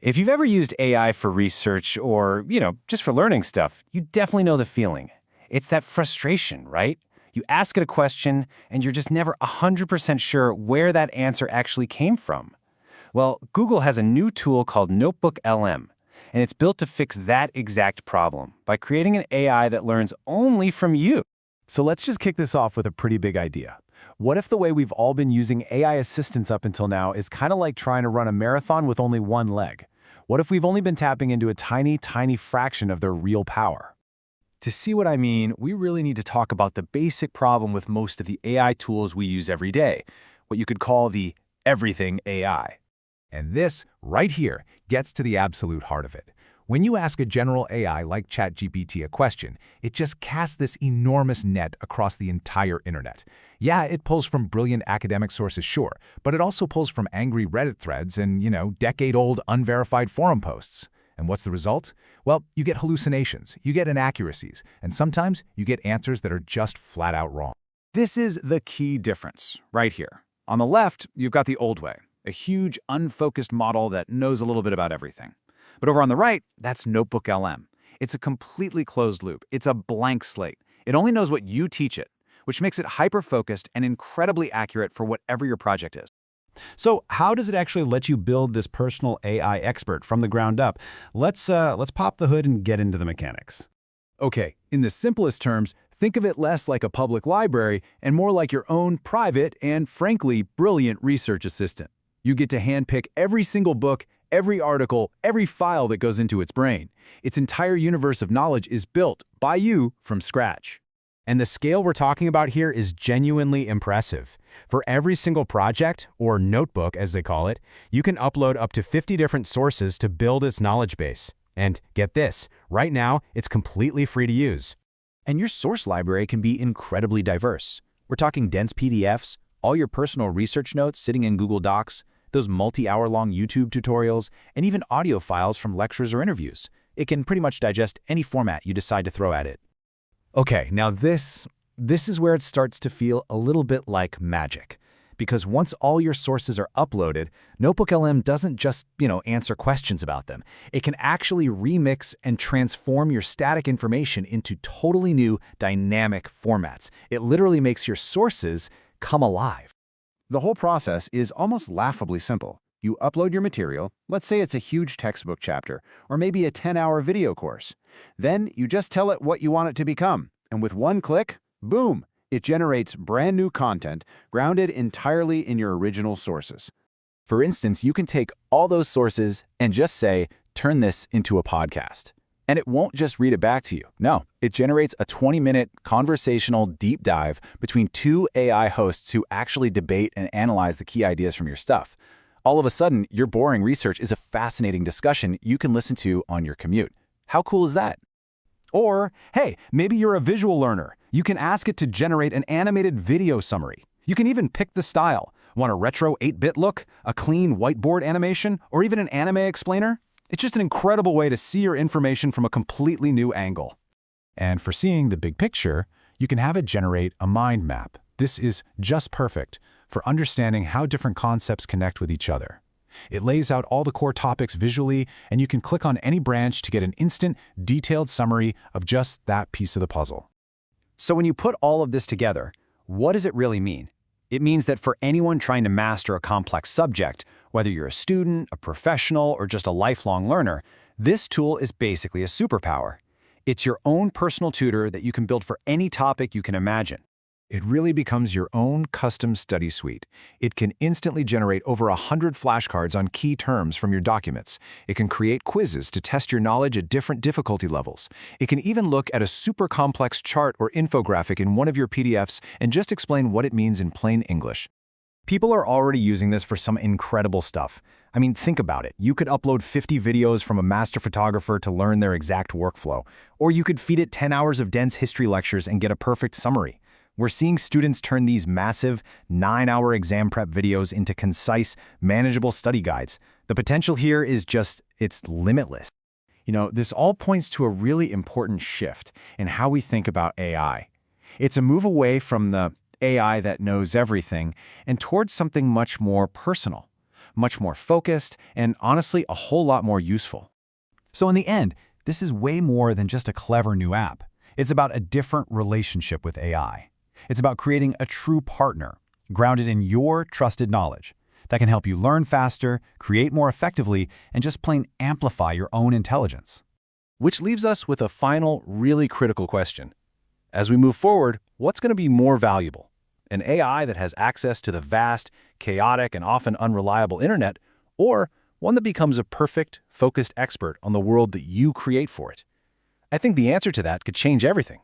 If you've ever used AI for research or, just for learning stuff, you definitely know the feeling. It's that frustration, right? You ask it a question and you're just never 100% sure where that answer actually came from. Well, Google has a new tool called NotebookLM, and it's built to fix that exact problem by creating an AI that learns only from you. So let's just kick this off with a pretty big idea. What if the way we've all been using AI assistants up until now is kind of like trying to run a marathon with only one leg? What if we've only been tapping into a tiny, tiny fraction of their real power? To see what I mean, we really need to talk about the basic problem with most of the AI tools we use every day, what you could call the everything AI. And this, right here, gets to the absolute heart of it. When you ask a general AI like ChatGPT a question, it just casts this enormous net across the entire internet. Yeah, it pulls from brilliant academic sources, sure, but it also pulls from angry Reddit threads and, decade-old unverified forum posts. And what's the result? Well, you get hallucinations, you get inaccuracies, and sometimes you get answers that are just flat out wrong. This is the key difference, right here. On the left, you've got the old way, a huge, unfocused model that knows a little bit about everything. But over on the right, that's NotebookLM. It's a completely closed loop. It's a blank slate. It only knows what you teach it, which makes it hyper-focused and incredibly accurate for whatever your project is. So how does it actually let you build this personal AI expert from the ground up? Let's pop the hood and get into the mechanics. Okay, in the simplest terms, think of it less like a public library and more like your own private and, frankly, brilliant research assistant. You get to handpick every single book, every article, every file that goes into its brain. Its entire universe of knowledge is built by you from scratch. And the scale we're talking about here is genuinely impressive. For every single project, or notebook as they call it, you can upload up to 50 different sources to build its knowledge base. And get this, right now, it's completely free to use. And your source library can be incredibly diverse. We're talking dense PDFs, all your personal research notes sitting in Google Docs, those multi-hour-long YouTube tutorials, and even audio files from lectures or interviews. It can pretty much digest any format you decide to throw at it. Okay, now this is where it starts to feel a little bit like magic. Because once all your sources are uploaded, NotebookLM doesn't just, answer questions about them. It can actually remix and transform your static information into totally new, dynamic formats. It literally makes your sources come alive. The whole process is almost laughably simple. You upload your material, let's say it's a huge textbook chapter, or maybe a 10-hour video course. Then you just tell it what you want it to become, and with one click, boom, it generates brand new content grounded entirely in your original sources. For instance, you can take all those sources and just say, turn this into a podcast. And it won't just read it back to you. No, it generates a 20-minute conversational deep dive between two AI hosts who actually debate and analyze the key ideas from your stuff. All of a sudden, your boring research is a fascinating discussion you can listen to on your commute. How cool is that? Or, hey, maybe you're a visual learner. You can ask it to generate an animated video summary. You can even pick the style. Want a retro 8-bit look, a clean whiteboard animation, or even an anime explainer? It's just an incredible way to see your information from a completely new angle. And for seeing the big picture, you can have it generate a mind map. This is just perfect for understanding how different concepts connect with each other. It lays out all the core topics visually, and you can click on any branch to get an instant, detailed summary of just that piece of the puzzle. So when you put all of this together, what does it really mean? It means that for anyone trying to master a complex subject, whether you're a student, a professional, or just a lifelong learner, this tool is basically a superpower. It's your own personal tutor that you can build for any topic you can imagine. It really becomes your own custom study suite. It can instantly generate over 100 flashcards on key terms from your documents. It can create quizzes to test your knowledge at different difficulty levels. It can even look at a super complex chart or infographic in one of your PDFs and just explain what it means in plain English. People are already using this for some incredible stuff. I mean, think about it. You could upload 50 videos from a master photographer to learn their exact workflow. Or you could feed it 10 hours of dense history lectures and get a perfect summary. We're seeing students turn these massive 9-hour exam prep videos into concise, manageable study guides. The potential here is it's limitless. This all points to a really important shift in how we think about AI. It's a move away from the AI that knows everything and towards something much more personal, much more focused, and honestly, a whole lot more useful. So in the end, this is way more than just a clever new app. It's about a different relationship with AI. It's about creating a true partner, grounded in your trusted knowledge, that can help you learn faster, create more effectively, and just plain amplify your own intelligence. Which leaves us with a final, really critical question. As we move forward, what's going to be more valuable? An AI that has access to the vast, chaotic, and often unreliable internet, or one that becomes a perfect, focused expert on the world that you create for it? I think the answer to that could change everything.